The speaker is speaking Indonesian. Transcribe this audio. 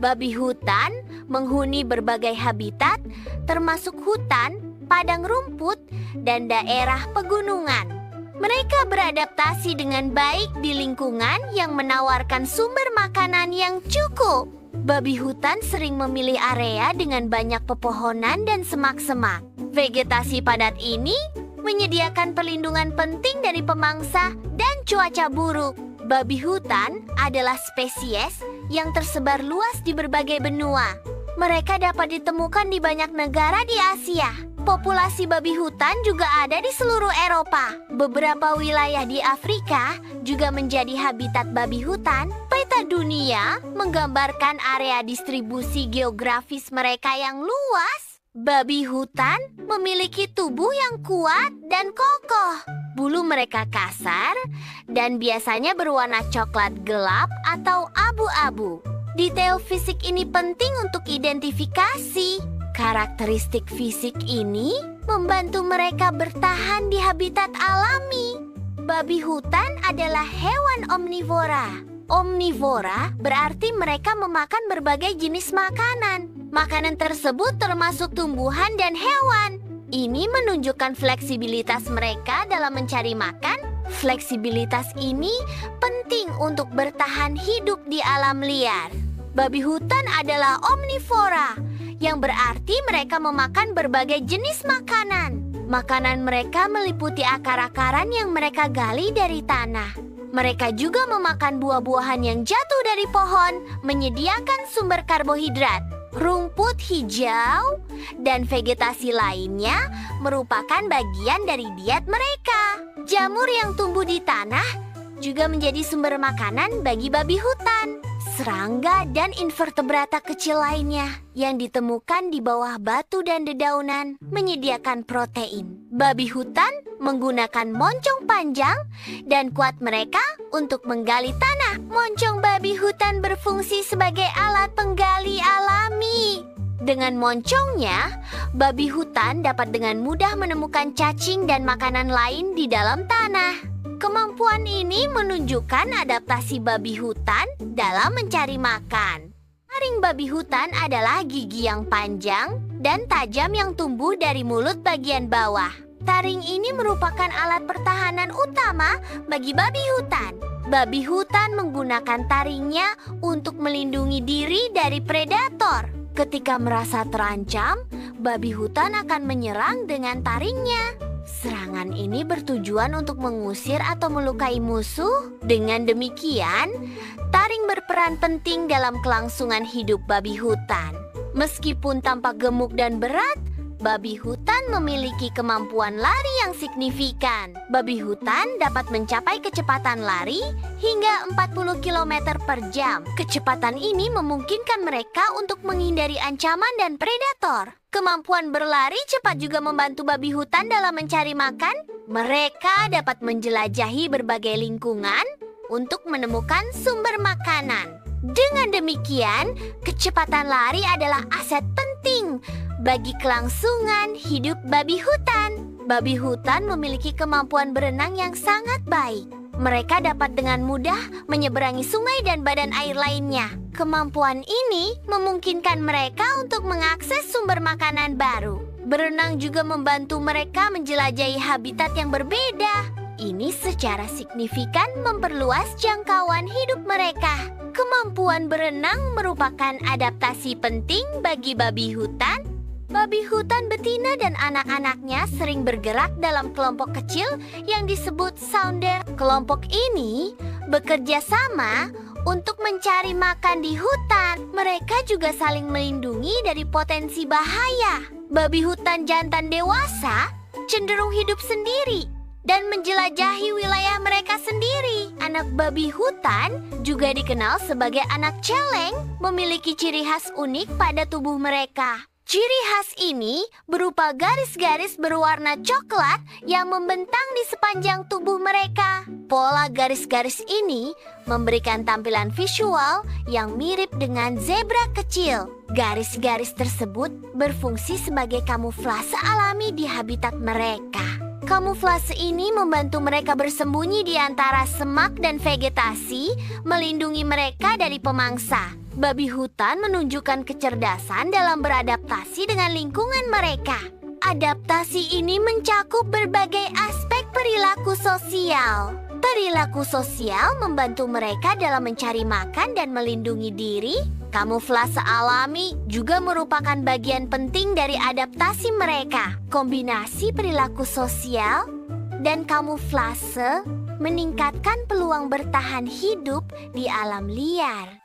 Babi hutan menghuni berbagai habitat, termasuk hutan, padang rumput, dan daerah pegunungan. Mereka beradaptasi dengan baik di lingkungan yang menawarkan sumber makanan yang cukup. Babi hutan sering memilih area dengan banyak pepohonan dan semak-semak. Vegetasi padat ini menyediakan perlindungan penting dari pemangsa dan cuaca buruk. Babi hutan adalah spesies yang tersebar luas di berbagai benua. Mereka dapat ditemukan di banyak negara di Asia. Populasi babi hutan juga ada di seluruh Eropa. Beberapa wilayah di Afrika juga menjadi habitat babi hutan. Peta dunia menggambarkan area distribusi geografis mereka yang luas. Babi hutan memiliki tubuh yang kuat dan kokoh. Bulu mereka kasar dan biasanya berwarna coklat gelap atau abu-abu. Detail fisik ini penting untuk identifikasi. Karakteristik fisik ini membantu mereka bertahan di habitat alami. Babi hutan adalah hewan omnivora. Omnivora berarti mereka memakan berbagai jenis makanan. Makanan tersebut termasuk tumbuhan dan hewan. Ini menunjukkan fleksibilitas mereka dalam mencari makan. Fleksibilitas ini penting untuk bertahan hidup di alam liar. Babi hutan adalah omnivora, yang berarti mereka memakan berbagai jenis makanan. Makanan mereka meliputi akar-akaran yang mereka gali dari tanah. Mereka juga memakan buah-buahan yang jatuh dari pohon, menyediakan sumber karbohidrat. Rumput hijau dan vegetasi lainnya merupakan bagian dari diet mereka. Jamur yang tumbuh di tanah juga menjadi sumber makanan bagi babi hutan. Serangga dan invertebrata kecil lainnya yang ditemukan di bawah batu dan dedaunan menyediakan protein. Babi hutan menggunakan moncong panjang dan kuat mereka untuk menggali tanah. Moncong babi hutan berfungsi sebagai alat penggali alami. Dengan moncongnya, babi hutan dapat dengan mudah menemukan cacing dan makanan lain di dalam tanah. Kemampuan ini menunjukkan adaptasi babi hutan dalam mencari makan. Taring babi hutan adalah gigi yang panjang dan tajam yang tumbuh dari mulut bagian bawah. Taring ini merupakan alat pertahanan utama bagi babi hutan. Babi hutan menggunakan taringnya untuk melindungi diri dari predator. Ketika merasa terancam, babi hutan akan menyerang dengan taringnya. Serangan ini bertujuan untuk mengusir atau melukai musuh. Dengan demikian, taring berperan penting dalam kelangsungan hidup babi hutan. Meskipun tampak gemuk dan berat, babi hutan memiliki kemampuan lari yang signifikan. Babi hutan dapat mencapai kecepatan lari hingga 40 km per jam. Kecepatan ini memungkinkan mereka untuk menghindari ancaman dan predator. Kemampuan berlari cepat juga membantu babi hutan dalam mencari makan. Mereka dapat menjelajahi berbagai lingkungan untuk menemukan sumber makanan. Dengan demikian, kecepatan lari adalah aset penting bagi kelangsungan hidup babi hutan. Babi hutan memiliki kemampuan berenang yang sangat baik. Mereka dapat dengan mudah menyeberangi sungai dan badan air lainnya. Kemampuan ini memungkinkan mereka untuk mengakses sumber makanan baru. Berenang juga membantu mereka menjelajahi habitat yang berbeda. Ini secara signifikan memperluas jangkauan hidup mereka. Kemampuan berenang merupakan adaptasi penting bagi babi hutan. Babi hutan betina dan anak-anaknya sering bergerak dalam kelompok kecil yang disebut sounder. Kelompok ini bekerja sama untuk mencari makan di hutan. Mereka juga saling melindungi dari potensi bahaya. Babi hutan jantan dewasa cenderung hidup sendiri dan menjelajahi wilayah mereka sendiri. Anak babi hutan juga dikenal sebagai anak celeng, memiliki ciri khas unik pada tubuh mereka. Ciri khas ini berupa garis-garis berwarna coklat yang membentang di sepanjang tubuh mereka. Pola garis-garis ini memberikan tampilan visual yang mirip dengan zebra kecil. Garis-garis tersebut berfungsi sebagai kamuflase alami di habitat mereka. Kamuflase ini membantu mereka bersembunyi di antara semak dan vegetasi, melindungi mereka dari pemangsa. Babi hutan menunjukkan kecerdasan dalam beradaptasi dengan lingkungan mereka. Adaptasi ini mencakup berbagai aspek perilaku sosial. Perilaku sosial membantu mereka dalam mencari makan dan melindungi diri. Kamuflase alami juga merupakan bagian penting dari adaptasi mereka. Kombinasi perilaku sosial dan kamuflase meningkatkan peluang bertahan hidup di alam liar.